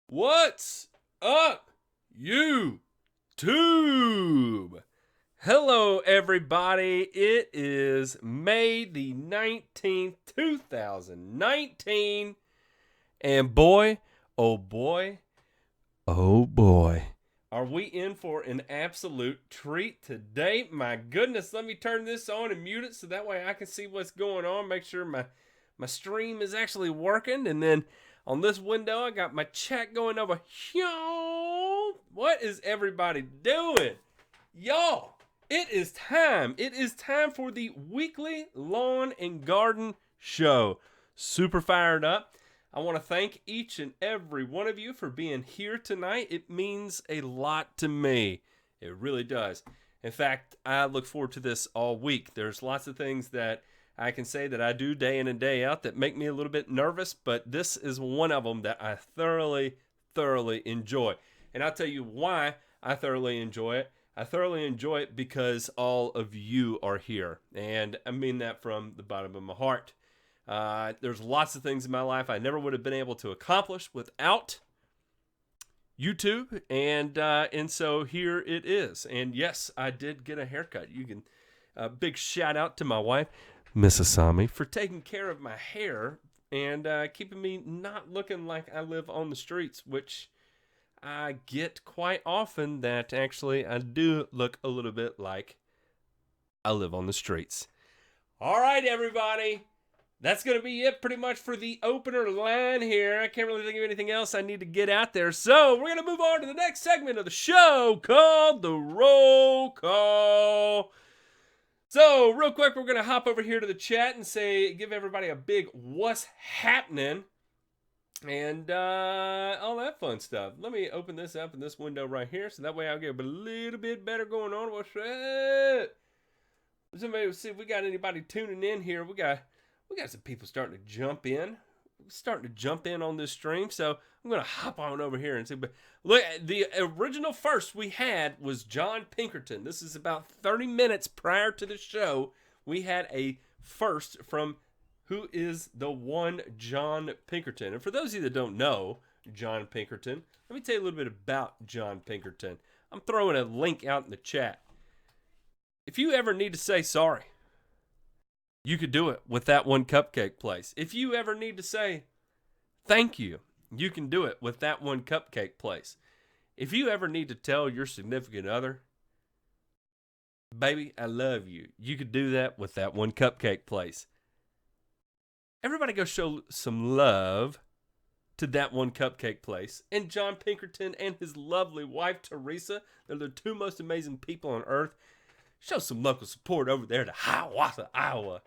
What's up, YouTube? Hello, everybody. It is May the 19th, 2019. And boy, oh boy, oh boy, are we in for an absolute treat today. My goodness, let me turn this on and mute it so that way I can see what's going on. Make sure my stream is actually working. And then on this window, I got my chat going over. Yo, what is everybody doing? Y'all, it is time. It is time for the weekly lawn and garden show. Super fired up. I want to thank each and every one of you for being here tonight. It means a lot to me. It really does. In fact, I look forward to this all week. There's lots of things that I can say that I do day in and day out that make me a little bit nervous, but this is one of them that I thoroughly enjoy. And I'll tell you why I thoroughly enjoy it. I thoroughly enjoy it because all of you are here. And I mean that from the bottom of my heart. There's lots of things in my life I never would have been able to accomplish without YouTube. And so here it is. And yes, I did get a haircut. You can, big shout out to my wife, Miss Asami, for taking care of my hair and keeping me not looking like I live on the streets, which I get quite often that actually I do look a little bit like I live on the streets. All right, everybody. That's going to be it pretty much for the opener line here. I can't really think of anything else I need to get out there. So we're going to move on to the next segment of the show called the Roll Call. So, real quick, we're going to hop over here to the chat and give everybody a big what's happening and all that fun stuff. Let me open this up in this window right here so that way I'll get a little bit better going on. What's up? Somebody, see if we got anybody tuning in here. We got some people starting to jump in. On this stream, so I'm going to hop on over here and see. But look, the original first we had was John Pinkerton. This is about 30 minutes prior to the show. We had a first from who is the one John Pinkerton. And for those of you that don't know John Pinkerton, let me tell you a little bit about John Pinkerton. I'm throwing a link out in the chat. If you ever need to say sorry, you could do it with that one cupcake place. If you ever need to say thank you, you can do it with that one cupcake place. If you ever need to tell your significant other, baby, I love you, you could do that with that one cupcake place. Everybody go show some love to that one cupcake place. And John Pinkerton and his lovely wife, Teresa, they're the two most amazing people on earth. Show some local support over there to Hiawatha, Iowa.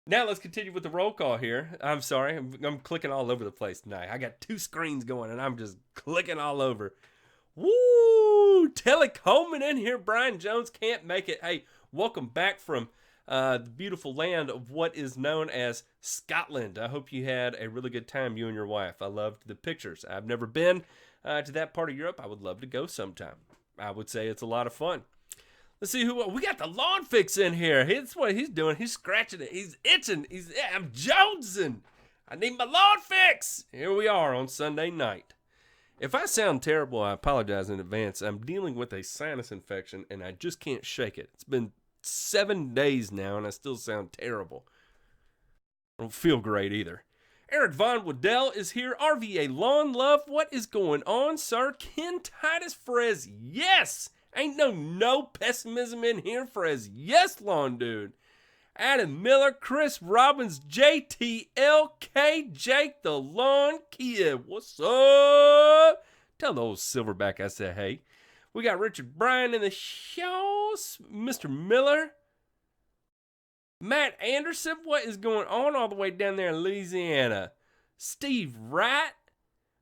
Now let's continue with the roll call here. I'm sorry, I'm clicking all over the place tonight. I got two screens going and I'm just clicking all over. Woo! Telly Coleman in here. Brian Jones can't make it. Hey, welcome back from the beautiful land of what is known as Scotland. I hope you had a really good time, you and your wife. I loved the pictures. I've never been to that part of Europe. I would love to go sometime. I would say it's a lot of fun. Let's see who we got. The lawn fix in here. That's what he's doing. He's scratching it. He's itching. I'm jonesing. I need my lawn fix. Here we are on Sunday night. If I sound terrible, I apologize in advance. I'm dealing with a sinus infection and I just can't shake it. It's been 7 days now and I still sound terrible. I don't feel great either. Eric Von Waddell is here. RVA Lawn Love, what is going on, sir? Ken Titus Frez, yes! Ain't no pessimism in here, Frez. Yes, lawn dude. Adam Miller, Chris Robbins, JTLK, Jake the Lawn Kid. What's up? Tell the old silverback I said hey. We got Richard Bryan in the show. Mr. Miller. Matt Anderson, what is going on all the way down there in Louisiana? Steve Wright.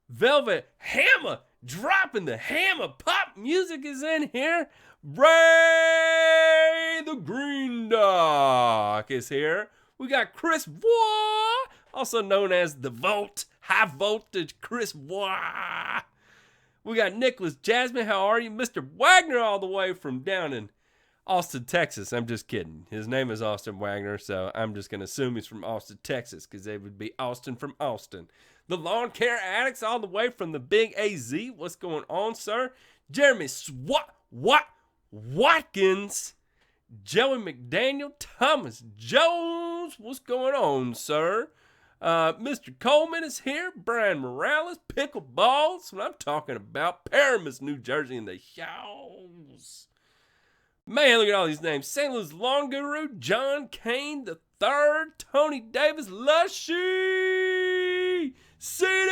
Velvet Hammer, dropping the hammer. Pop music is in here. Ray the Green Doc is here. We got Chris Bois, also known as the Volt, High Voltage Chris Bois. We got Nicholas Jasmine, how are you? Mr. Wagner all the way from down in Austin, Texas. I'm just kidding. His name is Austin Wagner, so I'm just going to assume he's from Austin, Texas, because they would be Austin from Austin. The Lawn Care Addicts all the way from the Big AZ. What's going on, sir? Jeremy Watkins. Joey McDaniel. Thomas Jones. What's going on, sir? Mr. Coleman is here. Brian Morales. Pickleball. That's what I'm talking about. Paramus, New Jersey in the house. Man, look at all these names. St. Louis Lawn Guru. John Kane III. Tony Davis. Lushy. C.D.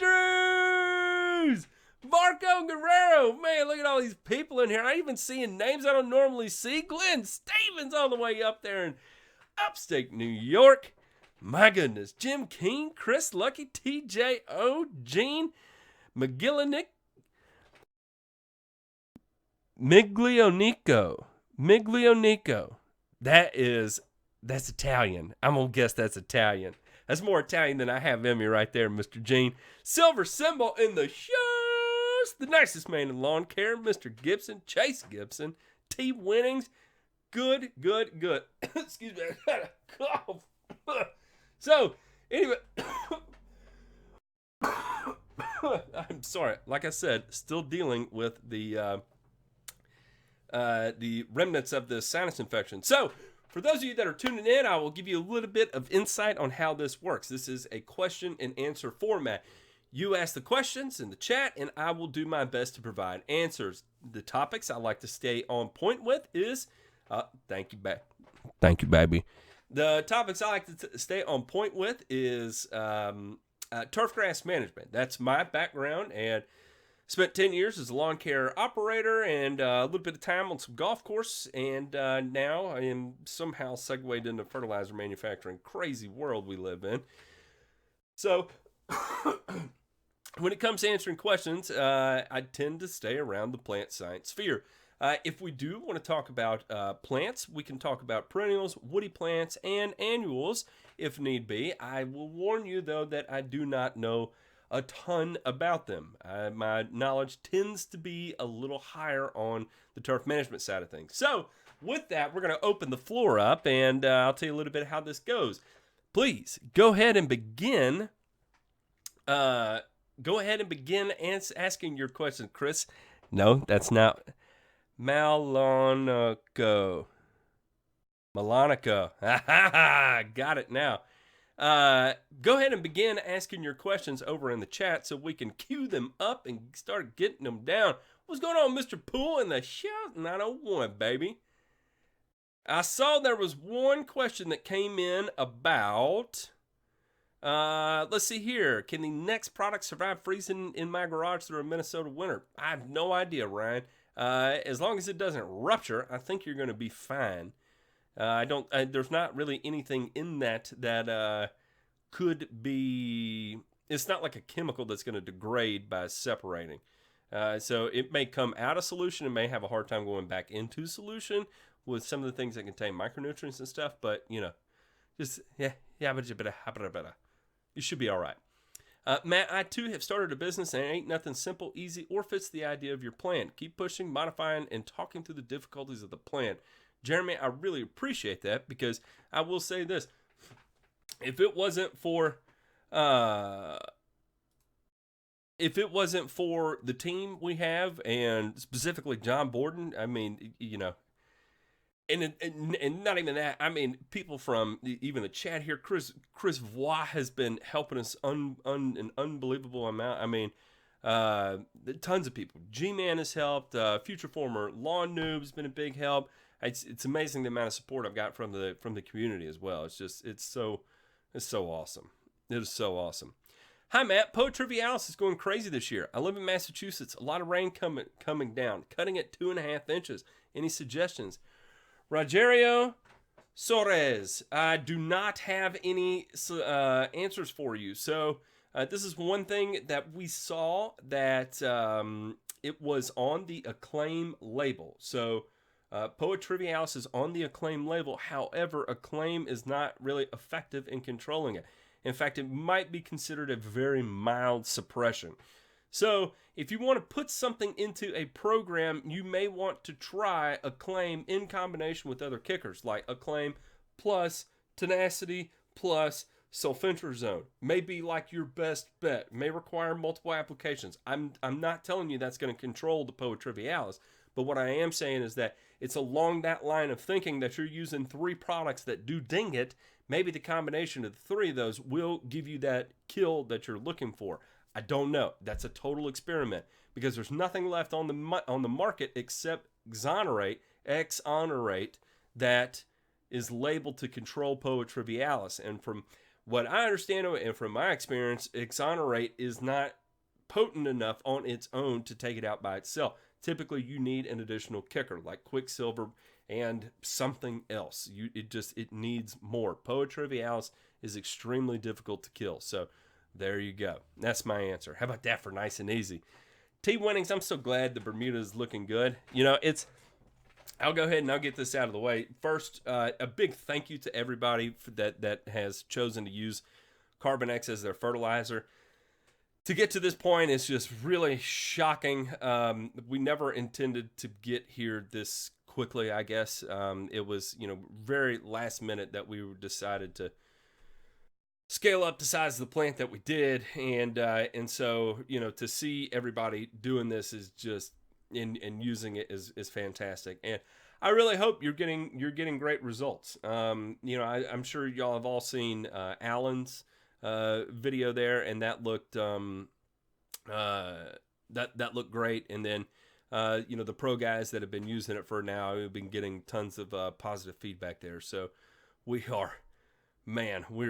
Andrews. Marco Guerrero. Man, look at all these people in here. I'm even seeing names I don't normally see. Glenn Stevens all the way up there in upstate New York. My goodness. Jim Keene, Chris Lucky, TJO, Gene, McGillanick, Miglionico. That's Italian. I'm going to guess that's Italian. That's more Italian than I have in me right there, Mr. Gene. Silver Symbol in the shows. The nicest man in lawn care, Mr. Gibson, Chase Gibson. T. Winnings. Good. Excuse me, I got a cough. So, anyway. I'm sorry. Like I said, still dealing with the remnants of the sinus infection. So, for those of you that are tuning in, I will give you a little bit of insight on how this works. This is a question and answer format. You ask the questions in the chat, and I will do my best to provide answers. The topics I like to stay on point with is, thank you, baby. The topics I like to stay on point with is turf grass management. That's my background, and spent 10 years as a lawn care operator and a little bit of time on some golf course, and now I am somehow segued into fertilizer manufacturing. Crazy world we live in. So, when it comes to answering questions, I tend to stay around the plant science sphere. If we do want to talk about plants, we can talk about perennials, woody plants, and annuals if need be. I will warn you, though, that I do not know a ton about them. My knowledge tends to be a little higher on the turf management side of things. So, with that, we're going to open the floor up, and I'll tell you a little bit how this goes. Please, go ahead and begin. Asking your question, Chris. No, that's not Malonico. Got it now. Go ahead and begin asking your questions over in the chat so we can queue them up and start getting them down. What's going on, Mr. Poole in the Shout 901, baby? I saw there was one question that came in about, let's see here. Can the next product survive freezing in my garage through a Minnesota winter? I have no idea, Ryan. As long as it doesn't rupture, I think you're going to be fine. There's not really anything in that could be, it's not like a chemical that's going to degrade by separating. So it may come out of solution. It may have a hard time going back into solution with some of the things that contain micronutrients and stuff. But, you should be all right. Matt, I too have started a business and it ain't nothing simple, easy, or fits the idea of your plan. Keep pushing, modifying, and talking through the difficulties of the plan. Jeremy, I really appreciate that because I will say this. If it wasn't for the team we have, and specifically John Borden, I mean, and not even that, I mean, people from even the chat here, Chris Voix has been helping us an unbelievable amount. I mean, tons of people. G-Man has helped. Future Former Lawn Noob has been a big help. It's amazing the amount of support I've got from the community as well. It's so awesome. It is so awesome. Hi Matt, Poe Trivialis is going crazy this year. I live in Massachusetts. A lot of rain coming down, cutting at 2.5 inches. Any suggestions? Rogerio Soares, I do not have any answers for you. So this is one thing that we saw that it was on the Acclaim label. So Poa trivialis is on the Acclaim label. However, Acclaim is not really effective in controlling it. In fact, it might be considered a very mild suppression. So if you want to put something into a program, you may want to try Acclaim in combination with other kickers like Acclaim plus Tenacity plus sulfentrazone. May be like your best bet. May require multiple applications. I'm not telling you that's going to control the Poa trivialis, but what I am saying is that it's along that line of thinking that you're using 3 products that do ding it. Maybe the combination of the 3 of those will give you that kill that you're looking for. I don't know. That's a total experiment because there's nothing left on the market except Exonerate that is labeled to control Poa trivialis. And from what I understand and from my experience, Exonerate is not potent enough on its own to take it out by itself. Typically, you need an additional kicker like Quicksilver and something else. It needs more. Poa trivialis is extremely difficult to kill. So there you go. That's my answer. How about that for nice and easy? T-Winnings, I'm so glad the Bermuda is looking good. I'll go ahead and I'll get this out of the way. First, a big thank you to everybody that has chosen to use Carbon X as their fertilizer. To get to this point, it's just really shocking. We never intended to get here this quickly, I guess. It was, very last minute that we decided to scale up the size of the plant that we did. And so, to see everybody doing this is just, and using it is fantastic. And I really hope you're getting great results. I'm sure y'all have all seen Alan's video there, and that looked that looked great. And then the pro guys that have been using it for now have been getting tons of positive feedback there. So we're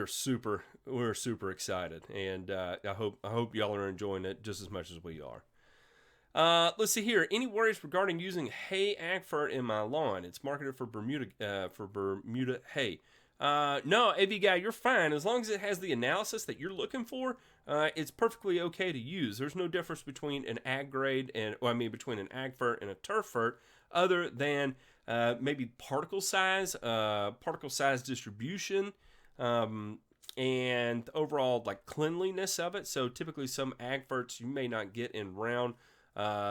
super excited, and I hope y'all are enjoying it just as much as we are. Let's see here. Any worries regarding using hay agfert in my lawn? It's marketed for Bermuda hay. No, AV guy, you're fine as long as it has the analysis that you're looking for. It's perfectly okay to use. There's no difference between an ag grade between an agfert and a turfert, other than maybe particle size distribution, and overall like cleanliness of it. So typically some agferts you may not get in round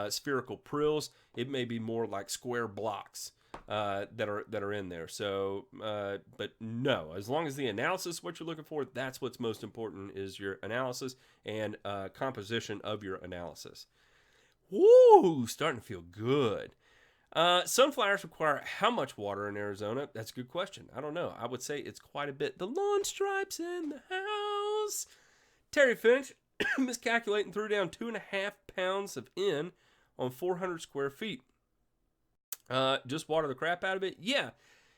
spherical prills. It may be more like square blocks that are in there. So, but no, as long as the analysis, what you're looking for, that's what's most important, is your analysis and composition of your analysis. Woo, starting to feel good. Sunflowers require how much water in Arizona? That's a good question. I don't know. I would say it's quite a bit. The lawn stripes in the house. Terry Finch miscalculating, threw down 2.5 pounds of N on 400 square feet. Just water the crap out of it? Yeah.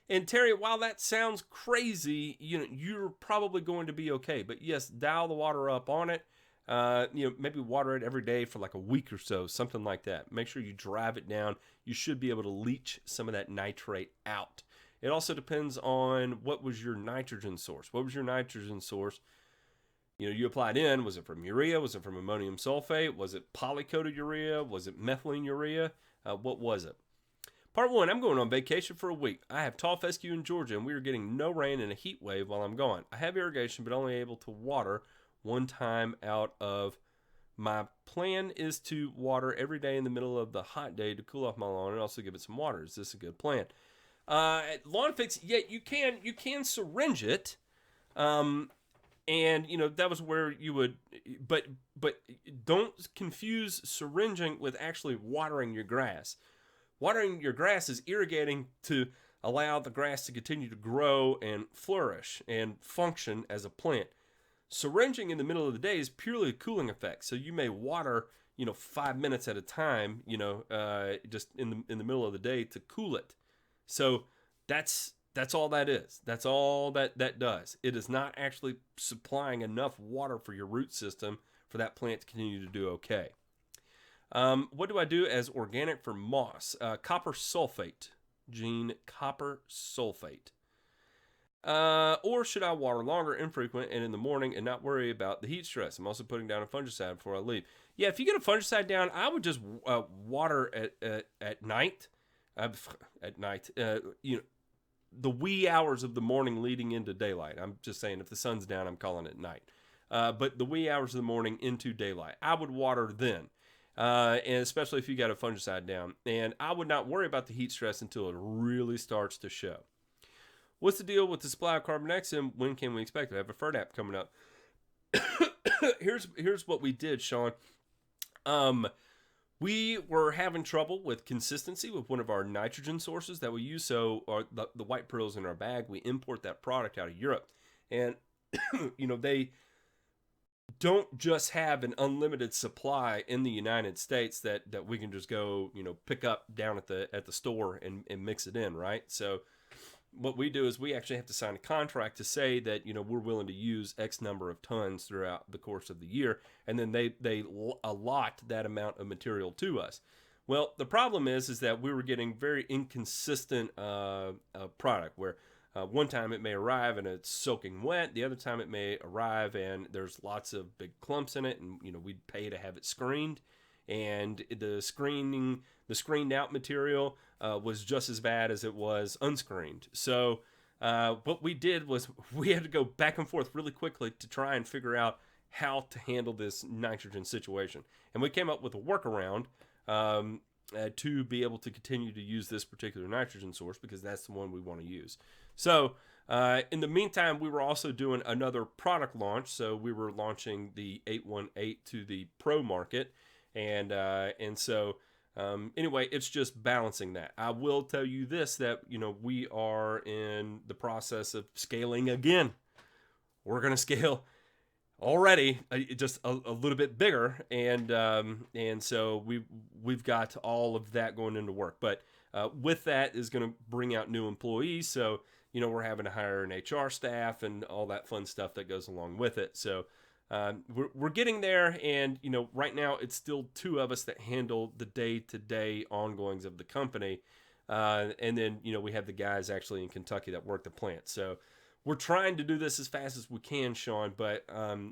And Terry, while that sounds crazy, you're probably going to be okay. But yes, dial the water up on it. Maybe water it every day for like a week or so, something like that. Make sure you drive it down. You should be able to leach some of that nitrate out. It also depends on what was your nitrogen source. What was your nitrogen source? You applied in. Was it from urea? Was it from ammonium sulfate? Was it polycoated urea? Was it methylene urea? What was it? Part 1, I'm going on vacation for a week. I have tall fescue in Georgia, and we are getting no rain and a heat wave while I'm gone. I have irrigation, but only able to water one time out of. My plan is to water every day in the middle of the hot day to cool off my lawn and also give it some water. Is this a good plan? Lawn fix, yeah, you can syringe it. And that was where you would, but don't confuse syringing with actually watering your grass. Watering your grass is irrigating to allow the grass to continue to grow and flourish and function as a plant. Syringing in the middle of the day is purely a cooling effect. So you may water, 5 minutes at a time, just in the middle of the day to cool it. So that's all that is. That's all that does. It is not actually supplying enough water for your root system for that plant to continue to do okay. What do I do as organic for moss? Copper sulfate. Gene, copper sulfate. Or should I water longer, infrequent, and in the morning and not worry about the heat stress? I'm also putting down a fungicide before I leave. Yeah, if you get a fungicide down, I would just water at night. At night. The wee hours of the morning leading into daylight. I'm just saying, if the sun's down, I'm calling it night. but the wee hours of the morning into daylight. I would water then, and especially if you got a fungicide down. And I would not worry about the heat stress until it really starts to show. What's the deal with the supply of carbon X, and when can we expect it? I have a FERDAP coming up. Here's what we did, Sean. We were having trouble with consistency with one of our nitrogen sources that we use. So the white pearls in our bag, we import that product out of Europe. And, they don't just have an unlimited supply in the United States that we can just go, pick up down at the store and mix it in, right? So what we do is we actually have to sign a contract to say that, we're willing to use X number of tons throughout the course of the year. And then they allot that amount of material to us. Well, the problem is that we were getting very inconsistent product where one time it may arrive and it's soaking wet. The other time it may arrive and there's lots of big clumps in it. And, we'd pay to have it screened. And the screened out material was just as bad as it was unscreened. So what we did was we had to go back and forth really quickly to try and figure out how to handle this nitrogen situation. And we came up with a workaround to be able to continue to use this particular nitrogen source because that's the one we want to use. So in the meantime, we were also doing another product launch. So we were launching the 818 to the pro market. And so anyway, it's just balancing that. I will tell you this, that, we are in the process of scaling again. We're going to scale already just a little bit bigger. And so we've got all of that going into work, but with that is going to bring out new employees. So, we're having to hire an HR staff and all that fun stuff that goes along with it. So, we're getting there, and right now it's still two of us that handle the day-to-day ongoings of the company, and then we have the guys actually in Kentucky that work the plant. So we're trying to do this as fast as we can, Sean, but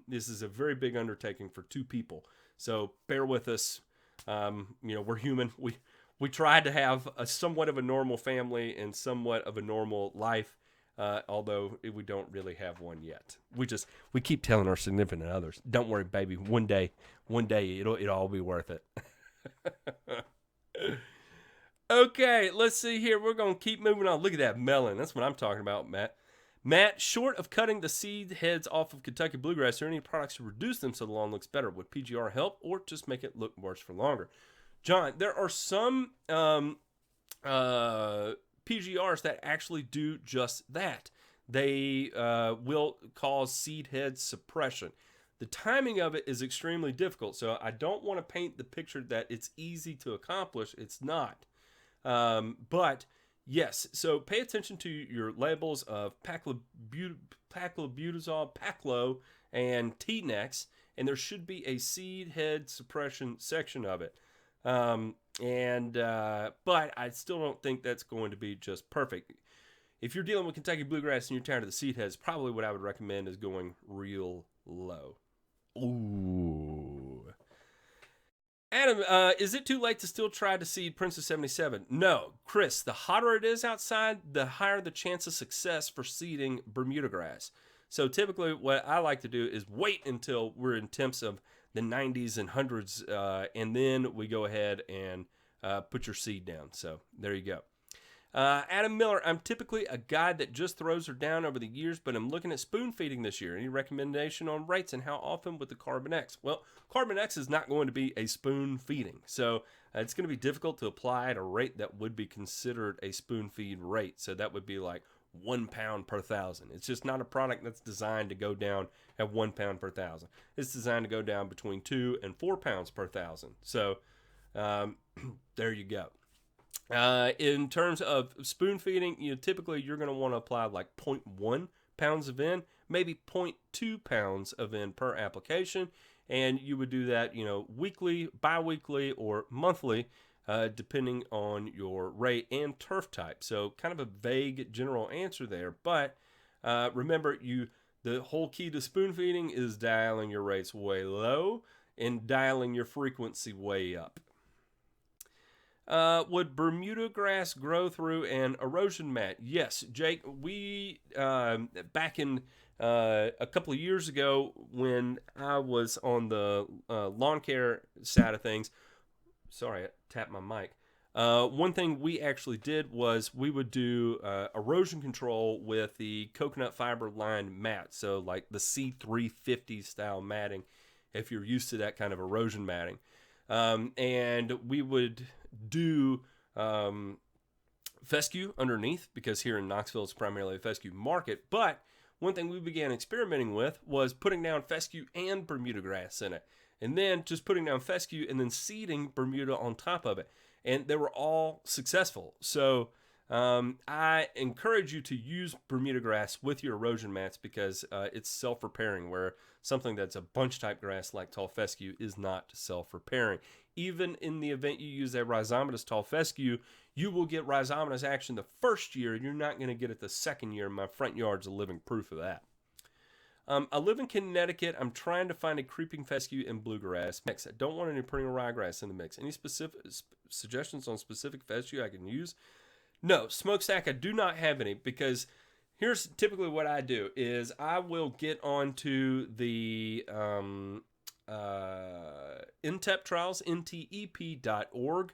this is a very big undertaking for two people. So bear with us. We're human. We tried to have a somewhat of a normal family and somewhat of a normal life. Although we don't really have one yet. We keep telling our significant others, don't worry, baby. One day it'll all be worth it. Okay, let's see here. We're going to keep moving on. Look at that melon. That's what I'm talking about, Matt. Matt, short of cutting the seed heads off of Kentucky bluegrass, are there any products to reduce them so the lawn looks better? Would PGR help or just make it look worse for longer? John, there are some PGRs that actually do just that. They will cause seed head suppression. The timing of it is extremely difficult, so I don't want to paint the picture that it's easy to accomplish. It's not. But yes, so pay attention to your labels of paclobutazol, Paclo, and T-Nex, and there should be a seed head suppression section of it. But I still don't think that's going to be just perfect. If you're dealing with Kentucky bluegrass and you're tired of the seed heads, probably what I would recommend is going real low. Ooh. Adam, is it too late to still try to seed Princess 77? No. Chris, the hotter it is outside, the higher the chance of success for seeding Bermuda grass. So typically what I like to do is wait until we're in temps of the 90s and 100s, and then we go ahead and put your seed down. So there you go. Adam Miller, I'm typically a guy that just throws her down over the years, but I'm looking at spoon feeding this year. Any recommendation on rates and how often with the Carbon X? Well, Carbon X is not going to be a spoon feeding, so it's going to be difficult to apply at a rate that would be considered a spoon feed rate. So that would be like 1 pound per thousand. It's just not a product that's designed to go down at 1 pound per thousand. It's designed to go down between 2 and 4 pounds per thousand. So there you go. In terms of spoon feeding, typically you're going to want to apply like 0.1 pounds of N, maybe 0.2 pounds of N per application, and you would do that, weekly, bi-weekly, or monthly, depending on your rate and turf type. So kind of a vague general answer there, but remember, the whole key to spoon feeding is dialing your rates way low and dialing your frequency way up. Would Bermuda grass grow through an erosion mat? Yes, Jake. We back in a couple of years ago when I was on the lawn care side of things. Sorry, I tapped my mic. One thing we actually did was we would do erosion control with the coconut fiber lined mat. So like the C350 style matting, if you're used to that kind of erosion matting. And we would do fescue underneath because here in Knoxville it's primarily a fescue market. But one thing we began experimenting with was putting down fescue and Bermuda grass in it. And then just putting down fescue and then seeding Bermuda on top of it. And they were all successful. So I encourage you to use Bermuda grass with your erosion mats because it's self-repairing, where something that's a bunch type grass like tall fescue is not self-repairing. Even in the event you use a rhizomatous tall fescue, you will get rhizomatous action the first year. You're not going to get it the second year. My front yard's a living proof of that. I live in Connecticut. I'm trying to find a creeping fescue and bluegrass mix. I don't want any perennial ryegrass in the mix. Any specific suggestions on specific fescue I can use? No, smokestack, I do not have any, because here's typically what I do is I will get onto the NTEP trials, ntep.org,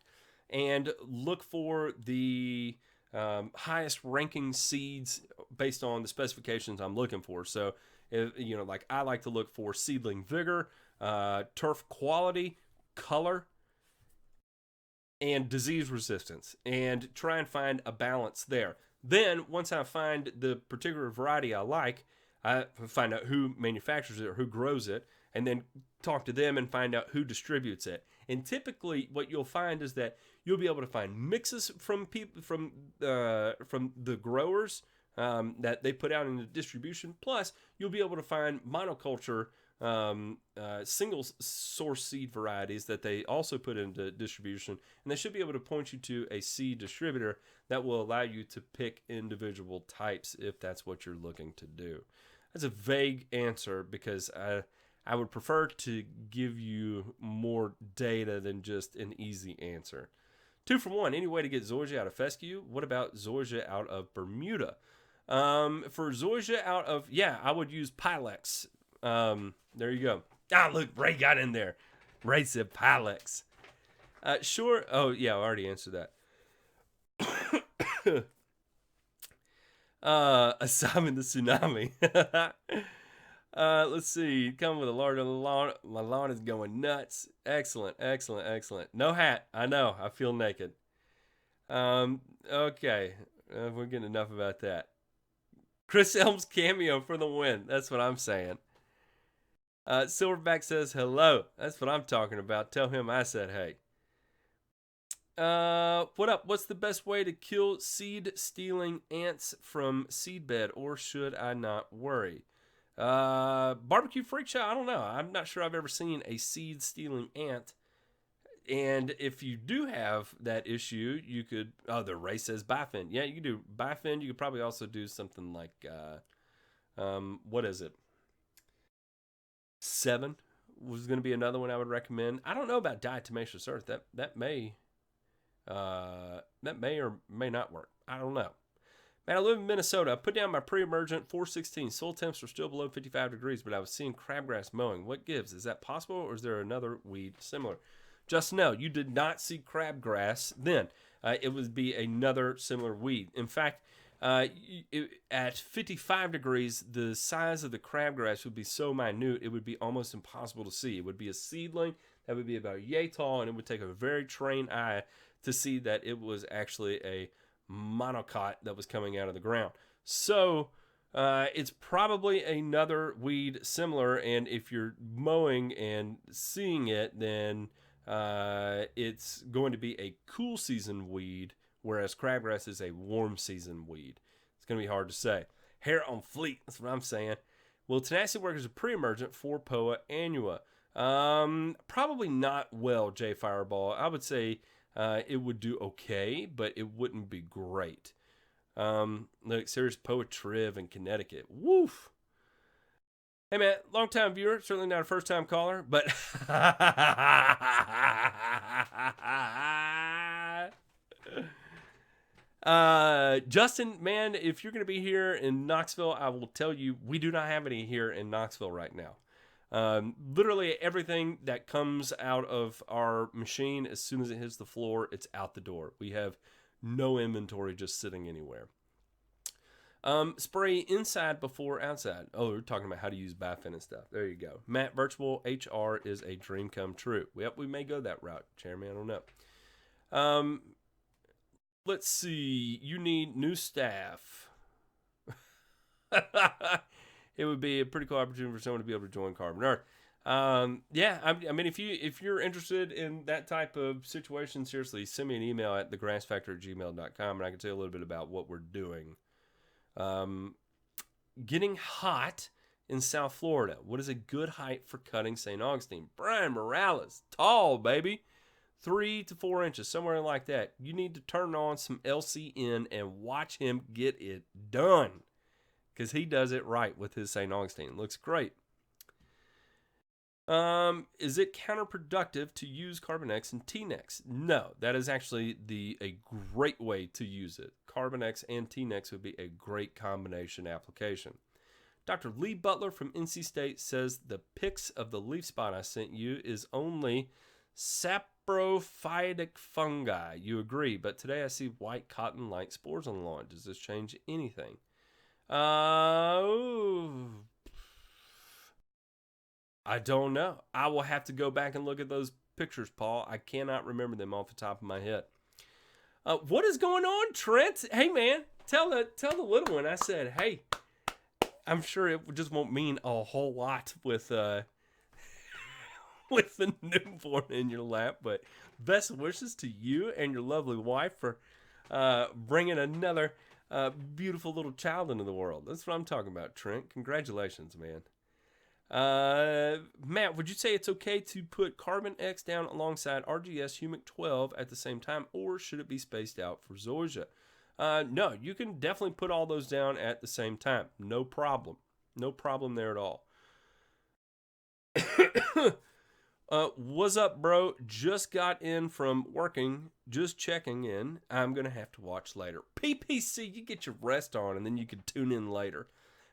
and look for the highest ranking seeds based on the specifications I'm looking for. So, like I like to look for seedling vigor, turf quality, color, and disease resistance, and try and find a balance there. Then, once I find the particular variety I like, I find out who manufactures it or who grows it, and then talk to them and find out who distributes it. And typically, what you'll find is that you'll be able to find mixes from people from the growers that they put out into distribution. Plus, you'll be able to find monoculture single source seed varieties that they also put into distribution, and they should be able to point you to a seed distributor that will allow you to pick individual types if that's what you're looking to do. That's a vague answer because I would prefer to give you more data than just an easy answer. 2 for 1. Any way to get zoysia out of fescue? What about zoysia out of Bermuda? For zoysia out of, I would use Pilex. There you go. Ah, look, Ray got in there. Ray said Pilex. Sure. Oh, yeah, I already answered that. Assam in the tsunami. Let's see. Come with a large lawn. My lawn is going nuts. Excellent, excellent, excellent. No hat. I know. I feel naked. Okay. We're getting enough about that. Chris Elms cameo for the win. That's what I'm saying. Silverback says hello. That's what I'm talking about. Tell him I said hey. What up? What's the best way to kill seed stealing ants from seedbed, or should I not worry? Barbecue Freak Show, I don't know. I'm not sure I've ever seen a seed stealing ant. And if you do have that issue, you could, the Ray says bifin. Yeah, you could do bifin. You could probably also do something like, what is it? 7 was going to be another one I would recommend. I don't know about diatomaceous earth. That may or may not work. I don't know. Man, I live in Minnesota. I put down my pre-emergent 416. Soil temps are still below 55 degrees, but I was seeing crabgrass mowing. What gives? Is that possible, or is there another weed similar? Just know, you did not see crabgrass then. It would be another similar weed. In fact, at 55 degrees, the size of the crabgrass would be so minute, it would be almost impossible to see. It would be a seedling that would be about yay tall, and it would take a very trained eye to see that it was actually a monocot that was coming out of the ground. So it's probably another weed similar, and if you're mowing and seeing it, then it's going to be a cool season weed, whereas crabgrass is a warm season weed. It's going to be hard to say. Hair on fleet, that's what I'm saying. Will tenacity work as a pre-emergent for Poa annua? Probably not well, J Fireball. I would say it would do okay, but it wouldn't be great. Look, serious Poa Triv in Connecticut. Woof. Hey man, long time viewer, certainly not a first time caller, but Justin, man, if you're going to be here in Knoxville, I will tell you, we do not have any here in Knoxville right now. Literally everything that comes out of our machine, as soon as it hits the floor, it's out the door. We have no inventory just sitting anywhere. Spray inside before outside. Oh, we're talking about how to use Biofin and stuff. There you go. Matt, virtual HR is a dream come true. Yep, we may go that route, Chairman. I don't know. Let's see. You need new staff. It would be a pretty cool opportunity for someone to be able to join Carbon Earth. Yeah, I mean, if you're interested in that type of situation, seriously, send me an email at thegrassfactor@gmail.com, and I can tell you a little bit about what we're doing. Getting hot in South Florida. What is a good height for cutting St. Augustine? Brian Morales, tall, baby. 3 to 4 inches, somewhere like that. You need to turn on some LCN and watch him get it done, because he does it right with his St. Augustine. It looks great. Is it counterproductive to use Carbon X and T-Nex? No, that is actually a great way to use it. Carbon X and T-Nex would be a great combination application. Dr. Lee Butler from NC State says the pics of the leaf spot I sent you is only saprophytic fungi. You agree, but today I see white cotton-like spores on the lawn. Does this change anything? I don't know. I will have to go back and look at those pictures, Paul. I cannot remember them off the top of my head. What is going on, Trent? Hey, man, tell the little one I said, hey, I'm sure it just won't mean a whole lot with with the newborn in your lap, but best wishes to you and your lovely wife for bringing another beautiful little child into the world. That's what I'm talking about, Trent. Congratulations, man. Matt, would you say it's okay to put Carbon X down alongside RGS Humic 12 at the same time, or should it be spaced out for zoysia? No, you can definitely put all those down at the same time. No problem. No problem there at all. What's up, bro? Just got in from working, just checking in. I'm going to have to watch later. PPC, you get your rest on, and then you can tune in later.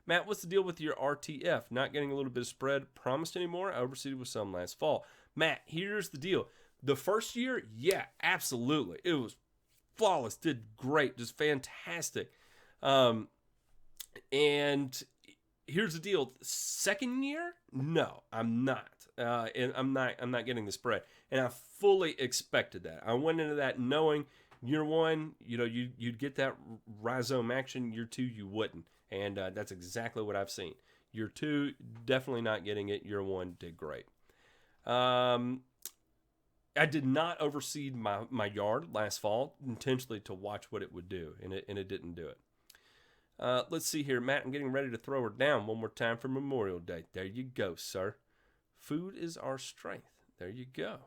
Matt, what's the deal with your RTF? Not getting a little bit of spread promised anymore? I overseeded with some last fall. Matt, here's the deal. The first year, yeah, absolutely. It was flawless. Did great. Just fantastic. And here's the deal. Second year? No, I'm not. And I'm not getting the spread. And I fully expected that. I went into that knowing year one, you'd get that rhizome action. Year two, you wouldn't. And that's exactly what I've seen. Year two, definitely not getting it. Year one, did great. I did not overseed my yard last fall intentionally to watch what it would do, and it didn't do it. Let's see here, Matt. I'm getting ready to throw her down one more time for Memorial Day. There you go, sir. Food is our strength. There you go.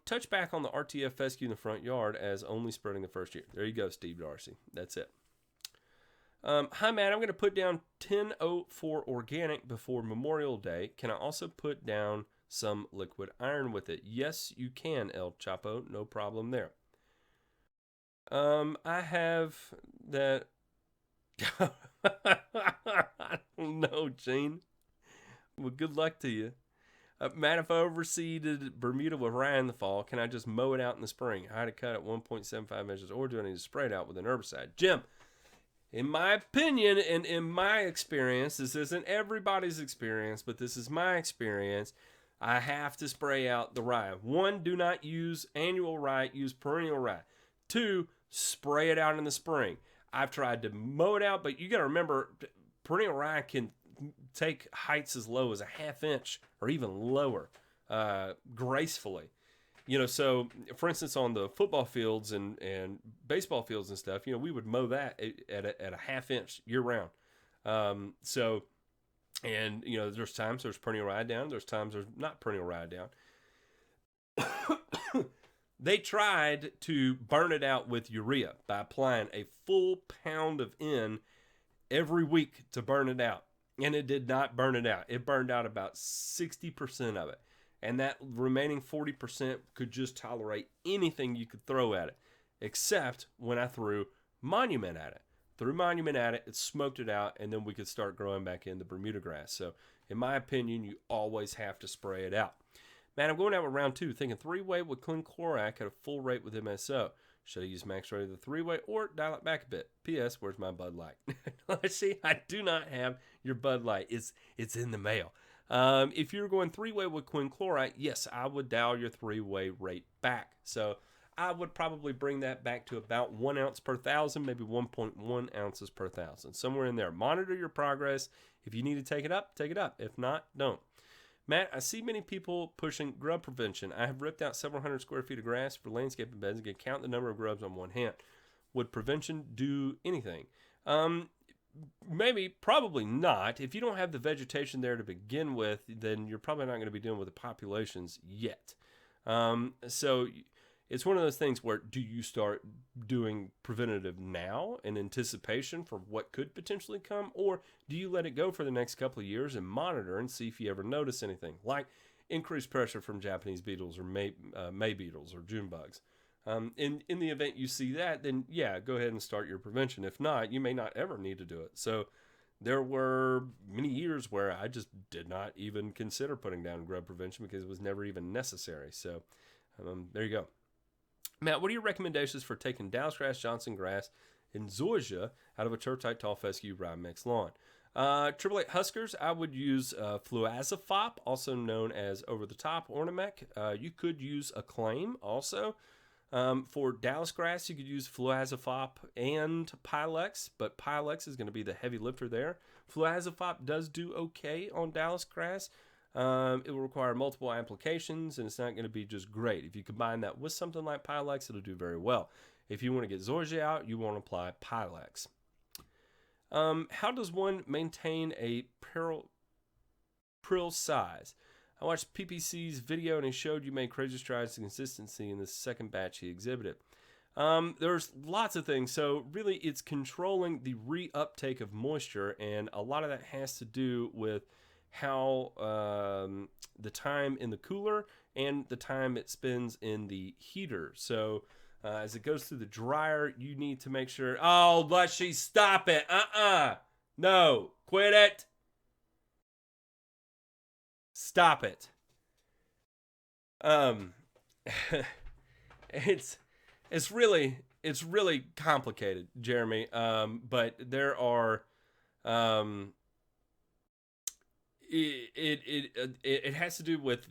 Touch back on the RTF fescue in the front yard as only spreading the first year. There you go, Steve Darcy. That's it. Hi, Matt. I'm going to put down 1004 organic before Memorial Day. Can I also put down some liquid iron with it? Yes, you can, El Chapo. No problem there. I have that. I don't know, Gene. Well, good luck to you. Matt, if I overseeded Bermuda with rye in the fall, can I just mow it out in the spring? I had to cut it 1.75 inches, or do I need to spray it out with an herbicide? Jim, in my opinion and in my experience, this isn't everybody's experience, but this is my experience, I have to spray out the rye. 1, do not use annual rye, use perennial rye. 2, spray it out in the spring. I've tried to mow it out, but you got to remember, perennial rye can take heights as low as a half inch or even lower gracefully. So for instance, on the football fields and baseball fields and stuff, we would mow that at a half inch year round. There's times there's perennial rye down. There's times there's not perennial rye down. They tried to burn it out with urea by applying a full pound of N every week to burn it out. And it did not burn it out. It burned out about 60% of it. And that remaining 40% could just tolerate anything you could throw at it. except when I threw Monument at it. Threw Monument at it, it smoked it out, and then we could start growing back in the Bermuda grass. So, in my opinion, you always have to spray it out. Man, I'm going out with round 2, thinking 3-way with chloroac at a full rate with MSO. Should I use max rate of the 3-way or dial it back a bit? P.S. Where's my Bud Light? Let's see, I do not have your Bud Light. It's in the mail. If you're going 3-way with quinclorac, yes, I would dial your 3-way rate back. So I would probably bring that back to about 1 ounce per 1,000, maybe 1.1 ounces per 1,000, somewhere in there. Monitor your progress. If you need to take it up, take it up. If not, don't. Matt, I see many people pushing grub prevention. I have ripped out several hundred square feet of grass for landscaping beds and can count the number of grubs on one hand. Would prevention do anything? Maybe, probably not. If you don't have the vegetation there to begin with, then you're probably not going to be dealing with the populations yet. So it's one of those things where, do you start doing preventative now in anticipation for what could potentially come, or do you let it go for the next couple of years and monitor and see if you ever notice anything like increased pressure from Japanese beetles or May beetles or June bugs? In the event you see that, then yeah, go ahead and start your prevention. If not, you may not ever need to do it. So there were many years where I just did not even consider putting down grub prevention because it was never even necessary. So there you go. Matt, what are your recommendations for taking Dallas grass, Johnson grass, and zoysia out of a turf-type tall fescue rye mix lawn? 888 Huskers, I would use fluazafop, also known as over-the-top ornament. You could use Acclaim also. For Dallas grass, you could use fluazafop and Pilex, but Pilex is going to be the heavy lifter there. Fluazafop does do okay on Dallas grass. It will require multiple applications, and it's not going to be just great. If you combine that with something like Pilex, it'll do very well. If you want to get zoysia out, you want to apply Pilex. How does one maintain a prill size? I watched PPC's video, and he showed you made crazy strides in consistency in the second batch he exhibited. There's lots of things. So really, it's controlling the reuptake of moisture, and a lot of that has to do with how the time in the cooler and the time it spends in the heater. So as it goes through the dryer, you need to make sure. Oh, Lushy, stop it! No, quit it. Stop it. It's really complicated, Jeremy. But there are it has to do with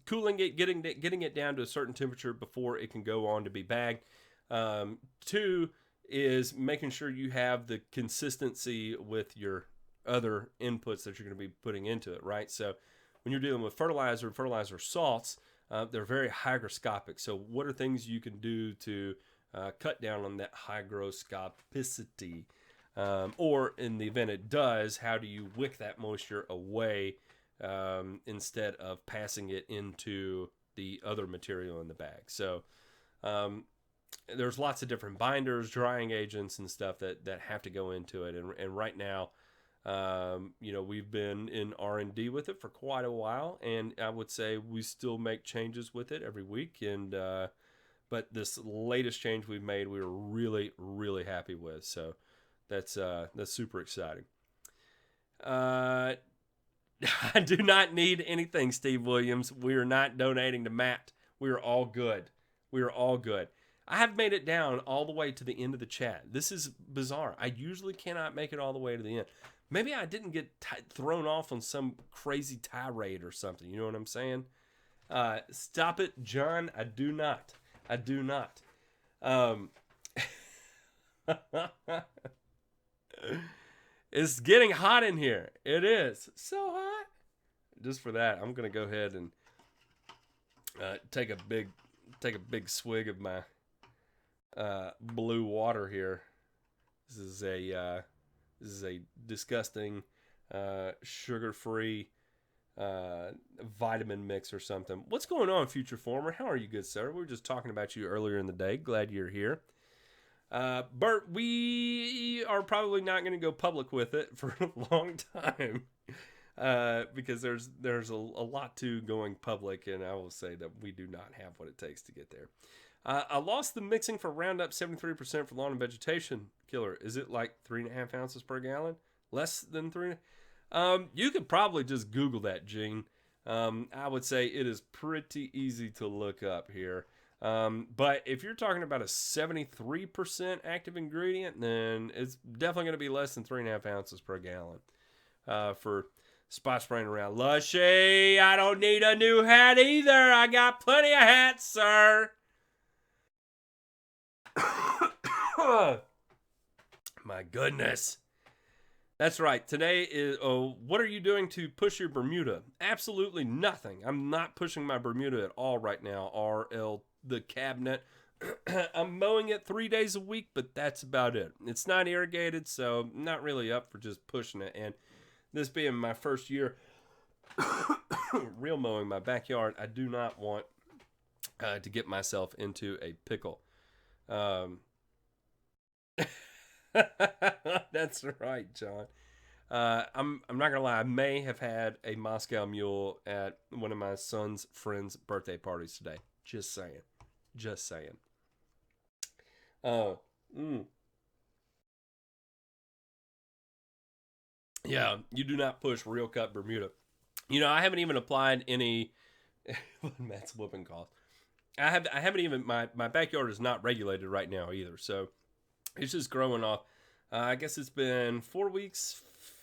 cooling it, getting it down to a certain temperature before it can go on to be bagged. 2 is making sure you have the consistency with your other inputs that you're going to be putting into it, right? So when you're dealing with fertilizer salts, they're very hygroscopic. So what are things you can do to cut down on that hygroscopicity? Or in the event it does, how do you wick that moisture away instead of passing it into the other material in the bag? So there's lots of different binders, drying agents, and stuff that have to go into it. And right now, we've been in R&D with it for quite a while, and I would say we still make changes with it every week. And but this latest change we've made, we were really, really happy with. So that's super exciting. I do not need anything, Steve Williams. We are not donating to Matt. We are all good. We are all good. I have made it down all the way to the end of the chat. This is bizarre. I usually cannot make it all the way to the end. Maybe I didn't get thrown off on some crazy tirade or something. You know what I'm saying? Stop it, John. I do not. It's getting hot in here. It is so hot. Just for that, I'm gonna go ahead and take a big swig of my blue water here. This is a disgusting sugar-free vitamin mix or something. What's going on, Future Former? How are you, good sir? We were just talking about you earlier in the day. Glad you're here. Bert, we are probably not going to go public with it for a long time because there's a lot to going public, and I will say that we do not have what it takes to get there. I lost the mixing for Roundup 73% for lawn and vegetation killer. Is it like 3.5 ounces per gallon? Less than 3? You could probably just Google that, Gene. I would say it is pretty easy to look up here. But if you're talking about a 73% active ingredient, then it's definitely going to be less than 3.5 ounces per gallon for spot spraying around. Lushy, I don't need a new hat either. I got plenty of hats, sir. My goodness. That's right. Today is, what are you doing to push your Bermuda? Absolutely nothing. I'm not pushing my Bermuda at all right now. The cabinet. I'm mowing it 3 days a week, but that's about it. It's not irrigated, so I'm not really up for just pushing it. And this being my first year real mowing my backyard, I do not want to get myself into a pickle. That's right, John. I'm not gonna lie. I may have had a Moscow Mule at one of my son's friends' birthday parties today. Just saying. Just saying. Uh, mm. Yeah, you do not push real cut Bermuda. You know, I haven't even applied any. Matt's whooping cough. I haven't even my backyard is not regulated right now either, so it's just growing off. I guess it's been 4 weeks,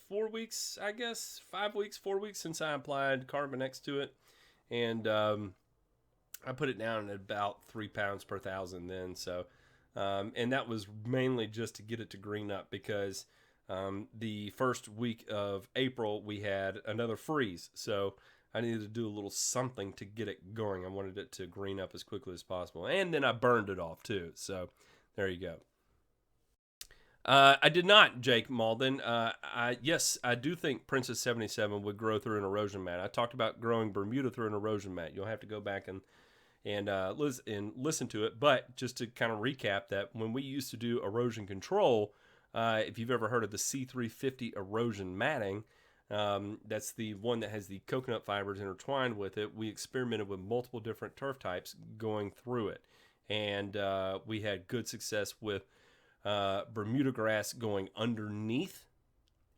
4 weeks, I guess 5 weeks, 4 weeks since I applied Carbon X to it, and I put it down at about 3 pounds per thousand then. So, and that was mainly just to get it to green up because the first week of April we had another freeze, so I needed to do a little something to get it going. I wanted it to green up as quickly as possible, and then I burned it off too. So, there you go. I did not, Jake Malden. Yes, I do think Princess 77 would grow through an erosion mat. I talked about growing Bermuda through an erosion mat. You'll have to go back and listen to it. But just to kind of recap that, when we used to do erosion control, if you've ever heard of the C350 erosion matting, that's the one that has the coconut fibers intertwined with it. We experimented with multiple different turf types going through it, and we had good success with Bermuda grass going underneath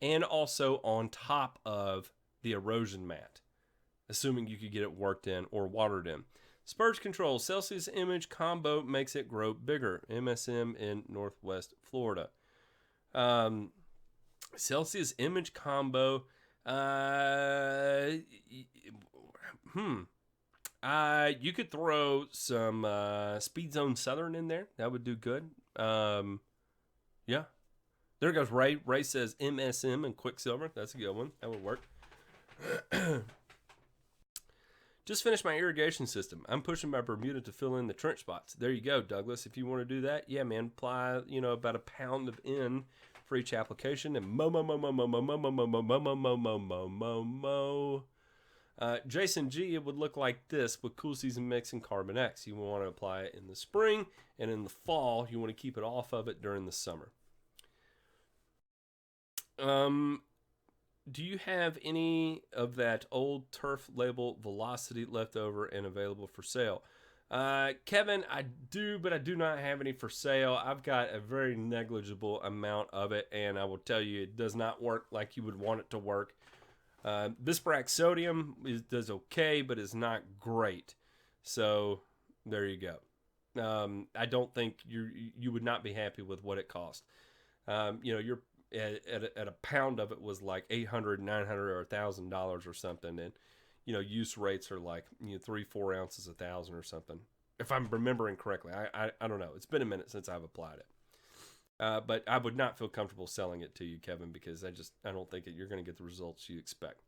and also on top of the erosion mat, assuming you could get it worked in or watered in. Spurge control, Celsius Image combo makes it grow bigger. MSM in Northwest Florida. Celsius Image combo. You could throw some Speed Zone Southern in there. That would do good. Yeah. There goes Ray. Ray says MSM and Quicksilver. That's a good one. That would work. Just finished my irrigation system. I'm pushing my Bermuda to fill in the trench spots. There you go, Douglas. If you want to do that, yeah, man, apply, about a pound of N for each application and Jason G, it would look like this with Cool Season Mix and Carbon X. You want to apply it in the spring, and in the fall, you want to keep it off of it during the summer. Do you have any of that old turf label Velocity left over and available for sale? Kevin, I do, but I do not have any for sale. I've got a very negligible amount of it, and I will tell you, it does not work like you would want it to work. Bispirac sodium does okay, but is not great. So there you go. I don't think you would not be happy with what it cost. You're at a pound of it was like $800, $900, or $1,000 or something, and use rates are like 3-4 ounces 1,000 or something, if I'm remembering correctly. I don't know. It's been a minute since I've applied it. But I would not feel comfortable selling it to you, Kevin, because I don't think you're going to get the results you expect.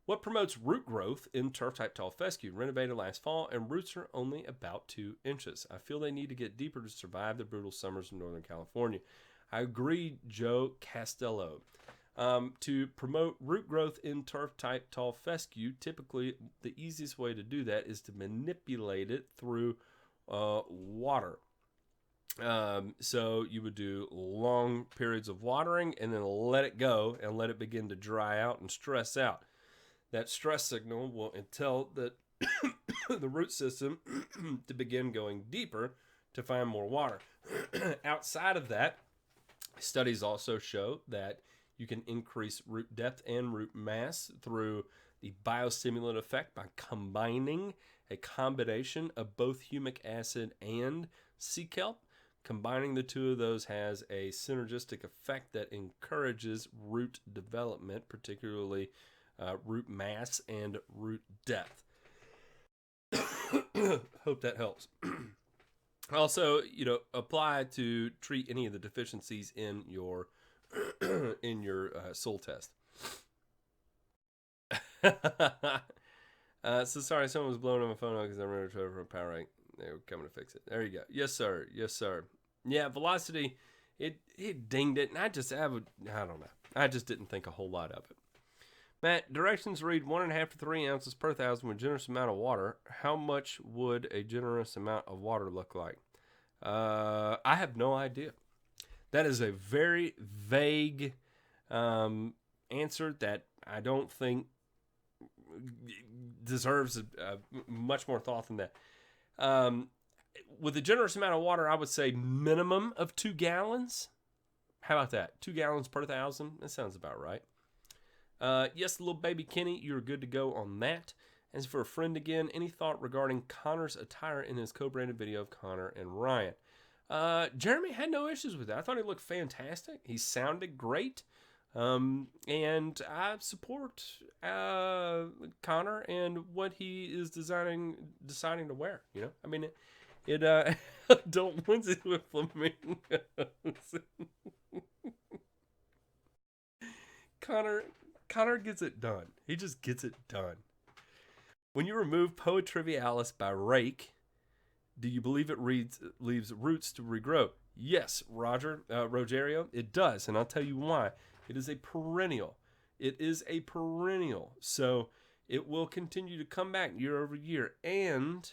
What promotes root growth in turf type tall fescue? Renovated last fall, and roots are only about 2 inches. I feel they need to get deeper to survive the brutal summers in Northern California. I agree, Joe Castello. To promote root growth in turf type tall fescue, typically the easiest way to do that is to manipulate it through water. So you would do long periods of watering and then let it go and let it begin to dry out and stress out. That stress signal will tell that the root system to begin going deeper to find more water. Outside of that, studies also show that you can increase root depth and root mass through the biostimulant effect by combining a combination of both humic acid and sea kelp. Combining the two of those has a synergistic effect that encourages root development, particularly root mass and root depth. Hope that helps. Also, apply to treat any of the deficiencies in your soil test. So sorry, someone was blowing on my phone because I'm ready to try for a power rank. They were coming to fix it. There you go. Yes, sir. Yes, sir. Yeah, velocity, it dinged it, and I don't know. I just didn't think a whole lot of it. Matt, directions read 1.5 to 3 ounces per thousand with generous amount of water. How much would a generous amount of water look like? I have no idea. That is a very vague answer that I don't think deserves much more thought than that. With a generous amount of water, I would say minimum of 2 gallons. How about that? 2 gallons per thousand? That sounds about right. Yes, little baby Kenny, you're good to go on that. As for a friend again, any thought regarding Connor's attire in his co-branded video of Connor and Ryan? Jeremy had no issues with that. I thought he looked fantastic. He sounded great. And I support Connor and what he is deciding to wear. I mean, it adult onesie with flamingos. Connor gets it done. He just gets it done. When you remove Poa trivialis by rake, do you believe it leaves roots to regrow? Yes, Rogerio, it does, and I'll tell you why. It is a perennial. So it will continue to come back year over year, and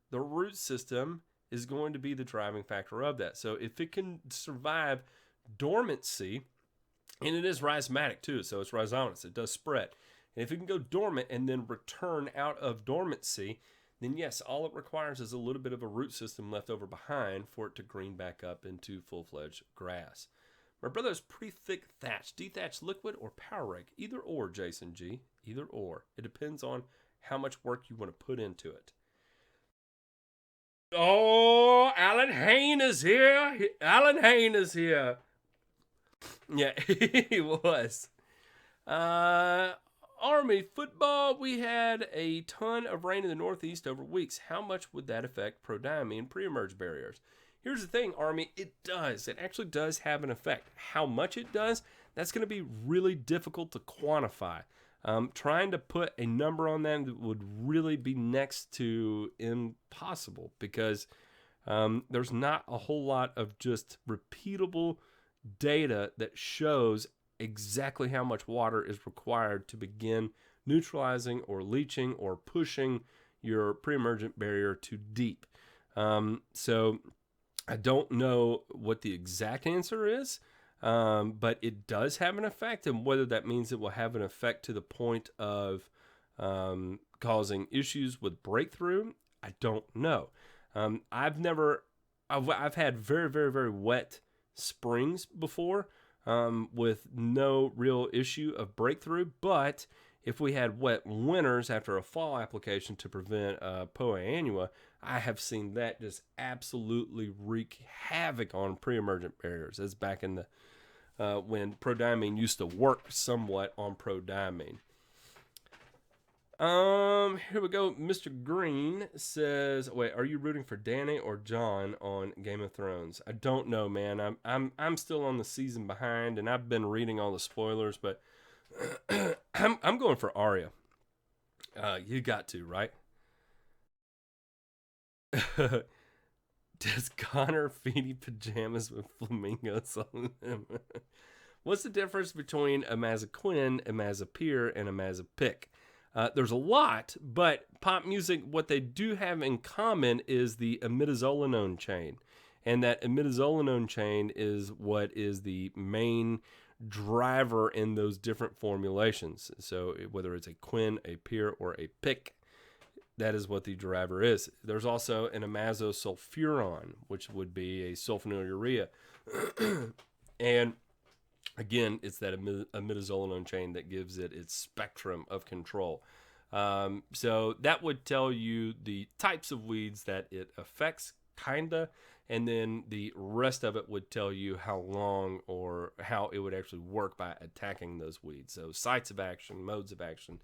the root system is going to be the driving factor of that. So if it can survive dormancy, and it is rhizomatic too, so it's rhizomatous, it does spread. And if it can go dormant and then return out of dormancy, then yes, all it requires is a little bit of a root system left over behind for it to green back up into full-fledged grass. My brother's pretty thick thatch. Dethatch liquid or power rake? Either or, Jason G. Either or. It depends on how much work you want to put into it. Oh, Alan Hain is here. Alan Hain is here. Yeah, he was. Army football, we had a ton of rain in the Northeast over weeks. How much would that affect prodiamine pre-emerge barriers? Here's the thing, Army, it does. It actually does have an effect. How much it does, that's going to be really difficult to quantify. Trying to put a number on that would really be next to impossible because there's not a whole lot of just repeatable data that shows exactly how much water is required to begin neutralizing or leaching or pushing your pre-emergent barrier too deep. So I don't know what the exact answer is, but it does have an effect, and whether that means it will have an effect to the point of causing issues with breakthrough, I don't know. I've had very, very, very wet springs before with no real issue of breakthrough, but if we had wet winters after a fall application to prevent Poa annua, I have seen that just absolutely wreak havoc on pre-emergent barriers. That's back in the when prodiamine used to work somewhat on prodiamine. Here we go. Mr. Green says, "Wait, are you rooting for Dany or Jon on Game of Thrones?" I don't know, man. I'm still on the season behind, and I've been reading all the spoilers, but I'm going for Arya. You got to, right? Does Connor feed pajamas with flamingos on them? What's the difference between a Mazzoquin, a Mazzopier, and a Mazzopick? There's a lot, but pop music, what they do have in common is the imidazolinone chain. And that imidazolinone chain is what is the main driver in those different formulations. So whether it's a quin, a peer, or a pick, That is what the driver is. There's also an imazosulfuron, which would be a sulfonylurea. And again, it's that imidazolinone chain that gives it its spectrum of control. So that would tell you the types of weeds that it affects, kinda, and then the rest of it would tell you how long or how it would actually work by attacking those weeds. So sites of action, modes of action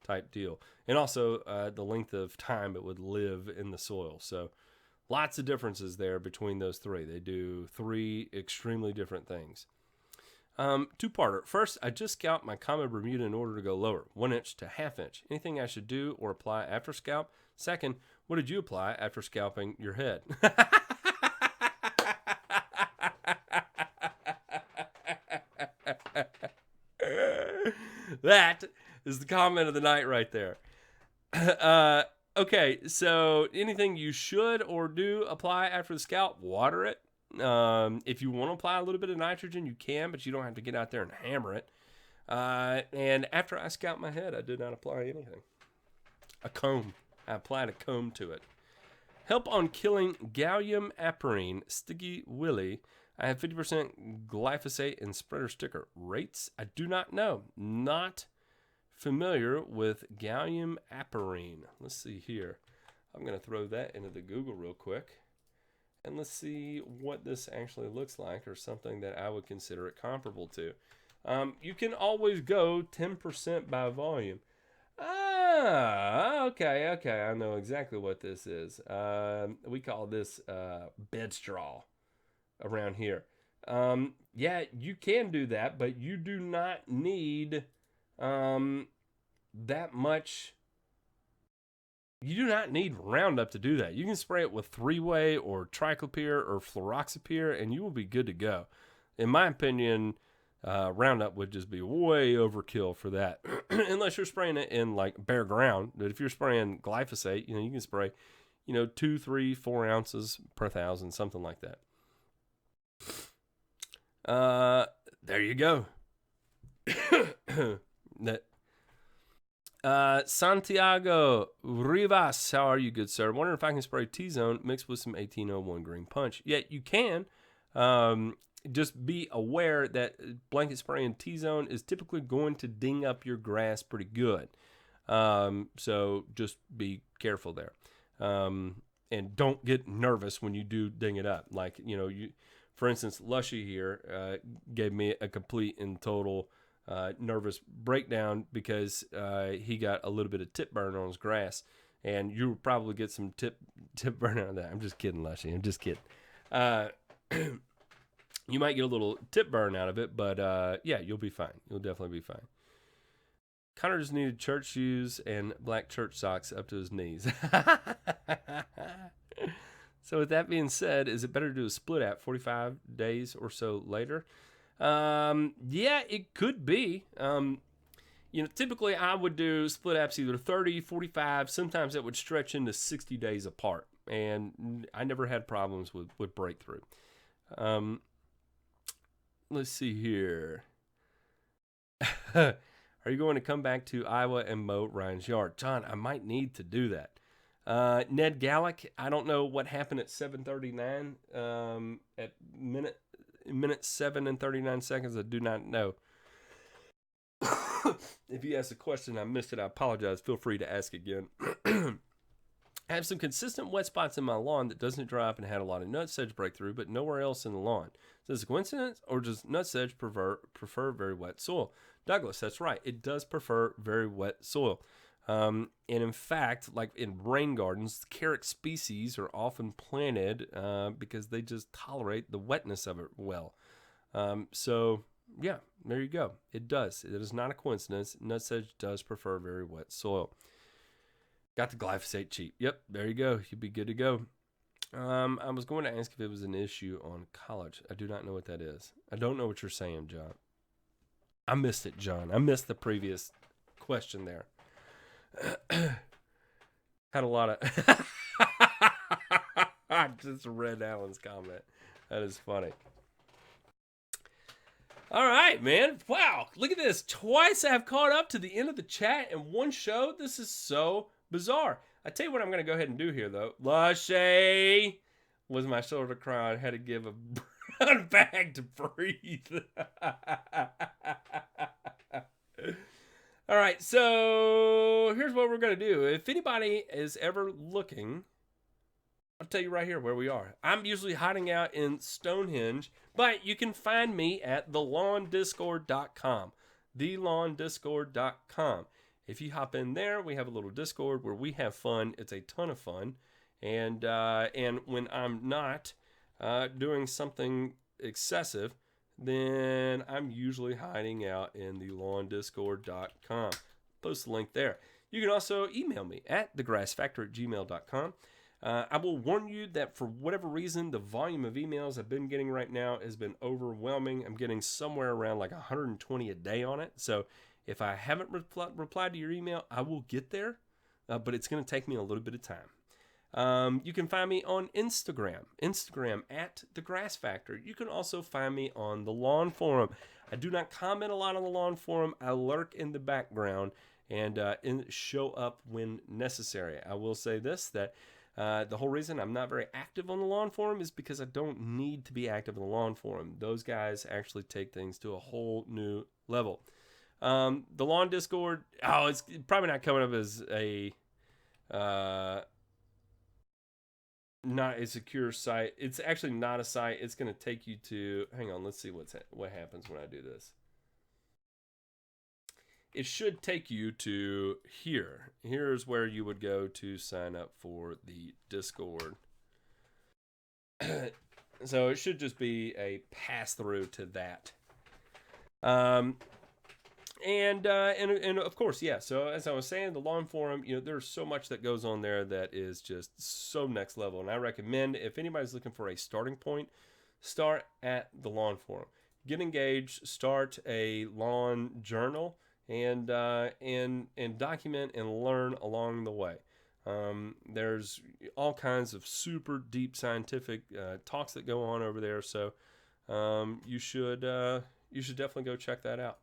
type deal. And also the length of time it would live in the soil. So lots of differences there between those three. They do three extremely different things. Two-parter. First, I just scalped my common Bermuda in order to go lower, 1 inch to 1/2 inch. Anything I should do or apply after scalp? Second, what did you apply after scalping your head? That is the comment of the night right there. Okay, so anything you should or do apply after the scalp, water it. If you want to apply a little bit of nitrogen, you can, but you don't have to get out there and hammer it. And after I scalped my head, I did not apply anything. A comb. I applied a comb to it. Help on killing gallium aperine, sticky willy. I have 50% glyphosate and spreader sticker. Rates? I do not know. Not familiar with gallium aperine. Let's see here. I'm going to throw that into the Google real quick. And let's see what this actually looks like, or something that I would consider it comparable to. You can always go 10% by volume. Okay. I know exactly what this is. We call this bed straw around here. Yeah, you can do that, but you do not need that much. You do not need Roundup to do that. You can spray it with 3-way or triclopyr or fluroxypyr, and you will be good to go. In my opinion, Roundup would just be way overkill for that, unless you're spraying it in like bare ground. But if you're spraying glyphosate, you can spray, 2, 3, 4 ounces per 1,000, something like that. There you go. Santiago Rivas, how are you, good sir? Wondering if I can spray T-Zone mixed with some 1801 Green Punch. Yeah, you can. Just be aware that blanket spraying T-Zone is typically going to ding up your grass pretty good. So just be careful there. And don't get nervous when you do ding it up. Like, for instance, Lushy here gave me a complete and total nervous breakdown because he got a little bit of tip burn on his grass, and you'll probably get some tip burn out of that. I'm just kidding, Lushy. I'm just kidding. You might get a little tip burn out of it, but yeah, you'll be fine. You'll definitely be fine. Connor just needed church shoes and black church socks up to his knees. So with that being said, is it better to do a split app 45 days or so later? Yeah, it could be. Typically I would do split apps either 30, 45, sometimes it would stretch into 60 days apart, and I never had problems with breakthrough. Let's see here. Are you going to come back to Iowa and mow Ryan's yard? John, I might need to do that. Ned Gallick, I don't know what happened at 7:39 at minute 7 and 39 seconds. I do not know. If you asked a question I missed it, I apologize. Feel free to ask again. I have some consistent wet spots in my lawn that doesn't dry up and had a lot of nutsedge breakthrough, but nowhere else in the lawn. Is this a coincidence, or does nutsedge prefer very wet soil? Douglas, that's right. It does prefer very wet soil. And in fact, like in rain gardens, carrot species are often planted because they just tolerate the wetness of it well. So, yeah, there you go. It does. It is not a coincidence. Nutsedge does prefer very wet soil. Got the glyphosate cheap. Yep, there you go. You'd be good to go. I was going to ask if it was an issue on college. I do not know what that is. I don't know what you're saying, John. I missed it, John. I missed the previous question there. Had a lot of... I just read Alan's comment. That is funny. All right, man. Wow, look at this. Twice I have caught up to the end of the chat in one show. This is so bizarre. I tell you what I'm going to go ahead and do here, though. Lushy was my shoulder cry. I had to give a brown bag to breathe. All right, so here's what we're going to do. If anybody is ever looking, I'll tell you right here where we are. I'm usually hiding out in Stonehenge, but you can find me at thelawndiscord.com. thelawndiscord.com. If you hop in there, we have a little Discord where we have fun. It's a ton of fun. And when I'm not doing something excessive, then I'm usually hiding out in thelawndiscord.com. Post the link there. You can also email me at thegrassfactor@gmail.com. I will warn you that for whatever reason, the volume of emails I've been getting right now has been overwhelming. I'm getting somewhere around like 120 a day on it. So if I haven't replied to your email, I will get there, but it's going to take me a little bit of time. You can find me on Instagram at The Grass Factor. You can also find me on the Lawn Forum. I do not comment a lot on the Lawn Forum. I lurk in the background and show up when necessary. I will say this, that the whole reason I'm not very active on the Lawn Forum is because I don't need to be active on the Lawn Forum. Those guys actually take things to a whole new level. The Lawn Discord, it's probably not coming up as a not a secure site. It's actually not a site. It's going to take you to, hang on, let's see what happens when I do this. It should take you to here. Here's where you would go to sign up for the Discord. So it should just be a pass through to that. And of course, yeah. So as I was saying, the Lawn Forum, there's so much that goes on there that is just so next level. And I recommend, if anybody's looking for a starting point, start at the Lawn Forum. Get engaged, start a lawn journal, and document and learn along the way. There's all kinds of super deep scientific talks that go on over there. So you should definitely go check that out.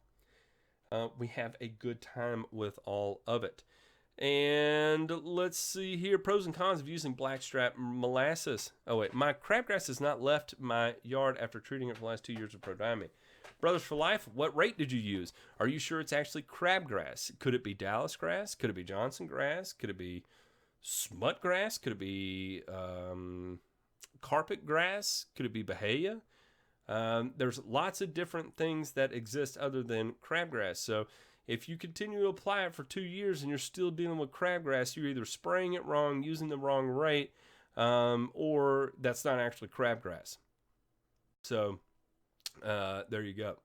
We have a good time with all of it. And let's see here. Pros and cons of using blackstrap molasses. Oh, wait. My crabgrass has not left my yard after treating it for the last 2 years of Prodymene. Brothers for Life, what rate did you use? Are you sure it's actually crabgrass? Could it be Dallas grass? Could it be Johnson grass? Could it be smut grass? Could it be carpet grass? Could it be Bahia? There's lots of different things that exist other than crabgrass. So if you continue to apply it for 2 years and you're still dealing with crabgrass, you're either spraying it wrong, using the wrong rate, or that's not actually crabgrass. So there you go.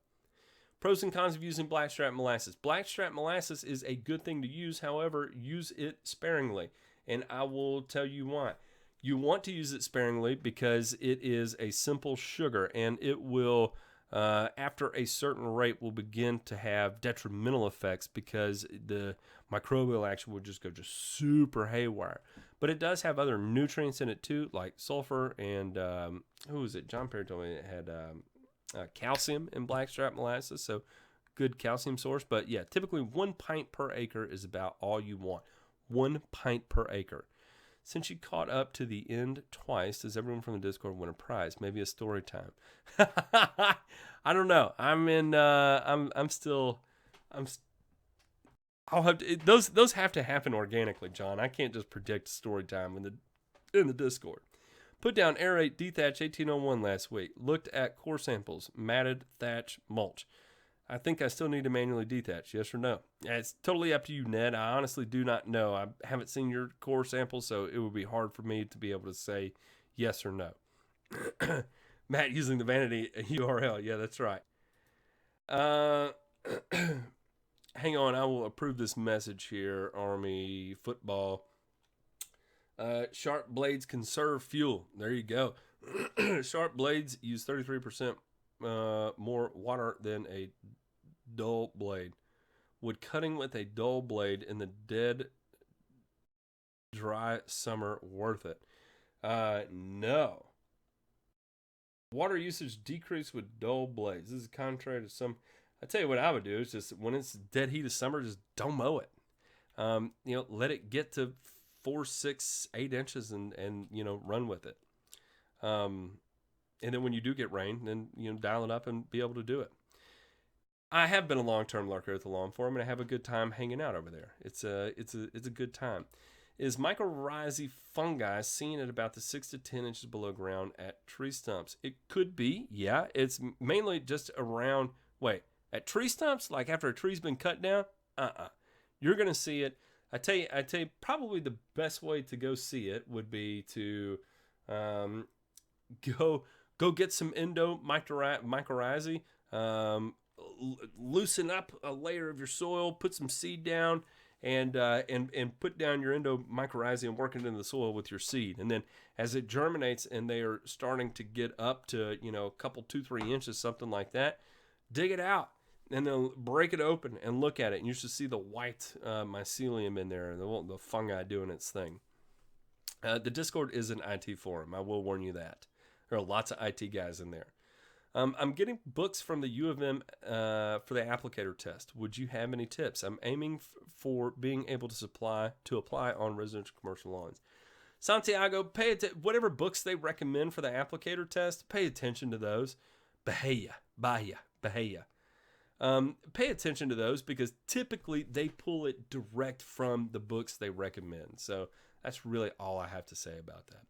Pros and cons of using blackstrap molasses. Blackstrap molasses is a good thing to use. However, use it sparingly. And I will tell you why. You want to use it sparingly because it is a simple sugar, and it will, after a certain rate, will begin to have detrimental effects because the microbial action would just go super haywire. But it does have other nutrients in it too, like sulfur and, who was it? John Perry told me it had calcium in blackstrap molasses, so good calcium source. But yeah, typically 1 pint per acre is about all you want. 1 pint per acre. Since you caught up to the end twice, does everyone from the Discord win a prize? Maybe a story time. I don't know. I'll have to, those have to happen organically, John. I can't just predict story time in the Discord. Put down aerate dethatch 1801 last week. Looked at core samples, matted thatch mulch. I think I still need to manually dethatch, yes or no? It's totally up to you, Ned. I honestly do not know. I haven't seen your core sample, so it would be hard for me to be able to say yes or no. Matt using the vanity URL. Yeah, that's right. Hang on, I will approve this message here. Army football. Sharp blades conserve fuel. There you go. Sharp blades use 33% more water than a dull blade. Would cutting with a dull blade in the dead, dry summer worth it? No. Water usage decreased with dull blades. This is contrary to some. I tell you what I would do is just when it's dead heat of summer, just don't mow it. Let it get to 4, 6, 8 inches and you know, run with it. And then when you do get rain, then, you know, dial it up and be able to do it. I have been a long-term lurker at the Lawn Forum, and I have a good time hanging out over there. It's a good time. Is mycorrhizae fungi seen at about the 6 to 10 inches below ground at tree stumps? It could be, yeah. It's mainly just around, at tree stumps, like after a tree's been cut down? You're going to see it. I tell you, probably the best way to go see it would be to go get some mycorrhizae, loosen up a layer of your soil, put some seed down, and put down your endomycorrhizae and work it into the soil with your seed. And then as it germinates and they are starting to get up to, you know, a couple, 2-3 inches, something like that, dig it out and then break it open and look at it. And you should see the white mycelium in there, the fungi doing its thing. The Discord is an IT forum. I will warn you that. There are lots of IT guys in there. I'm getting books from the U of M for the applicator test. Would you have any tips? I'm aiming for being able to apply on residential commercial lawns. Santiago, whatever books they recommend for the applicator test, pay attention to those. Bahia. Pay attention to those because typically they pull it direct from the books they recommend. So that's really all I have to say about that.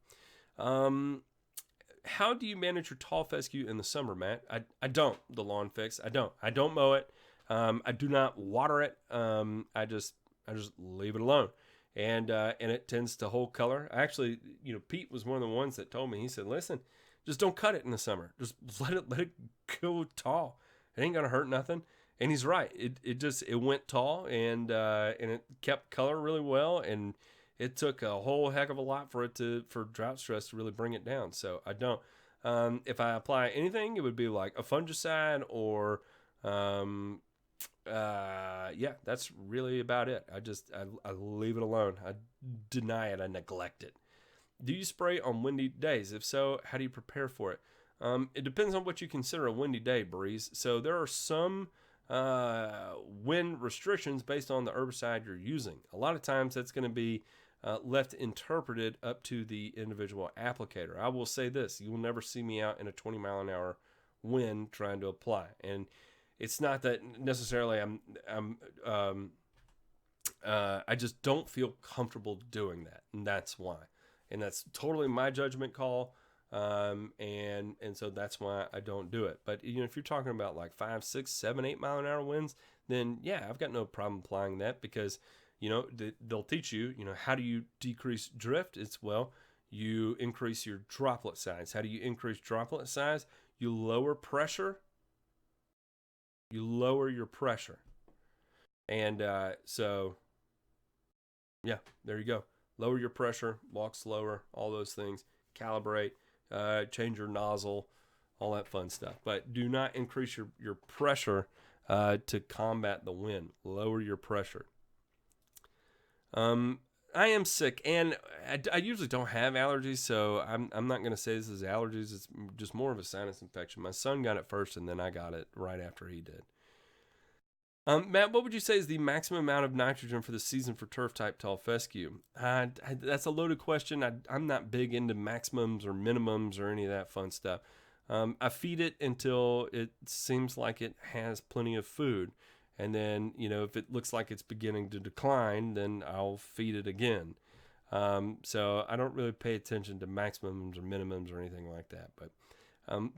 How do you manage your tall fescue in the summer, Matt? I don't. The lawn fix. I don't mow it. I do not water it. I just leave it alone, and it tends to hold color. Actually, you know, Pete was one of the ones that told me. He said, "Listen, just don't cut it in the summer. Just let it go tall. It ain't gonna hurt nothing." And he's right. It went tall and it kept color really well, and it took a whole heck of a lot for drought stress to really bring it down. So I don't. If I apply anything, it would be like a fungicide or, that's really about it. I leave it alone. I deny it. I neglect it. Do you spray on windy days? If so, how do you prepare for it? It depends on what you consider a windy day, Breeze. So there are some wind restrictions based on the herbicide you're using. A lot of times that's going to be left interpreted up to the individual applicator. I will say this: you will never see me out in a 20-mile-an-hour wind trying to apply. And it's not that necessarily I just don't feel comfortable doing that, and that's why. And that's totally my judgment call. And so that's why I don't do it. But you know, if you're talking about like 5, 6, 7, 8 mile an hour winds, then yeah, I've got no problem applying that because, you know, they'll teach you, you know, how do you decrease drift? It's, well, you increase your droplet size. How do you increase droplet size? You lower pressure. You lower your pressure. And so, yeah, there you go. Lower your pressure, walk slower, all those things. Calibrate, change your nozzle, all that fun stuff. But do not increase your pressure to combat the wind. Lower your pressure. I am sick, and I usually don't have allergies, so I'm not going to say this is allergies. It's just more of a sinus infection. My son got it first, and then I got it right after he did. Matt, what would you say is the maximum amount of nitrogen for the season for turf-type tall fescue? That's a loaded question. I'm not big into maximums or minimums or any of that fun stuff. I feed it until it seems like it has plenty of food. And then, you know, if it looks like it's beginning to decline, then I'll feed it again. So I don't really pay attention to maximums or minimums or anything like that. But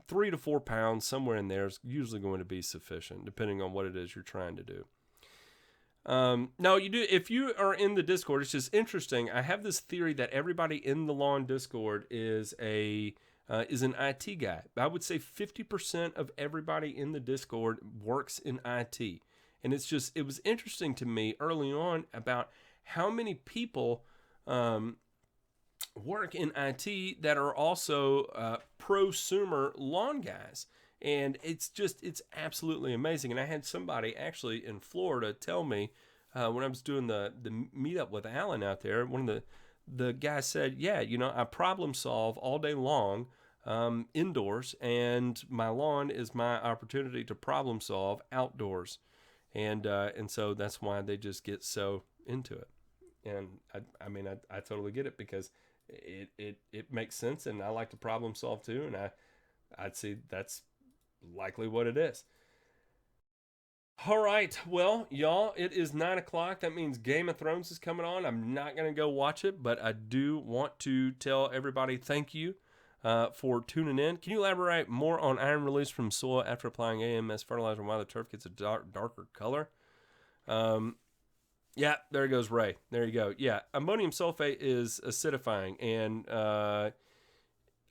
3 to 4 pounds, somewhere in there, is usually going to be sufficient, depending on what it is you're trying to do. Now, you do if you are in the Discord, it's just interesting. I have this theory that everybody in the lawn Discord is an IT guy. I would say 50% of everybody in the Discord works in IT. And it was interesting to me early on about how many people work in IT that are also prosumer lawn guys. And it's absolutely amazing. And I had somebody actually in Florida tell me when I was doing the meetup with Alan out there, one of the guys said, yeah, you know, I problem solve all day long indoors, and my lawn is my opportunity to problem solve outdoors. And so that's why they just get so into it. And I mean, I totally get it, because it makes sense, and I like to problem solve too, and I'd see that's likely what it is. All right, well, y'all, it is 9 o'clock. That means Game of Thrones is coming on. I'm not gonna go watch it, but I do want to tell everybody thank you for tuning in. Can you elaborate more on iron release from soil after applying AMS fertilizer and why the turf gets a darker color? Yeah, there goes Ray. There you go. Yeah, ammonium sulfate is acidifying, and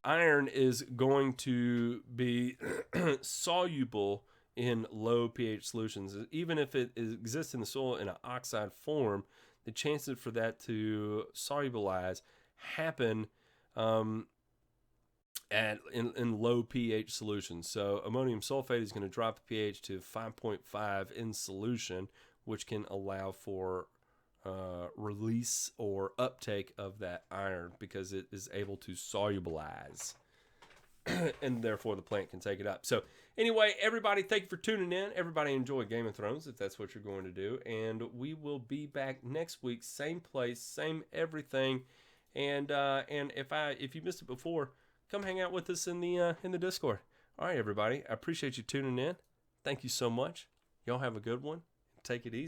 iron is going to be soluble in low pH solutions. Even if it exists in the soil in an oxide form, the chances for that to solubilize happen in low pH solutions. So ammonium sulfate is going to drop the pH to 5.5 in solution, which can allow for release or uptake of that iron, because it is able to solubilize and therefore the plant can take it up. So anyway, everybody, thank you for tuning in. Everybody enjoy Game of Thrones if that's what you're going to do, and we will be back next week, same place, same everything. And if you missed it before, come hang out with us in the Discord. All right, everybody, I appreciate you tuning in. Thank you so much. Y'all have a good one. Take it easy.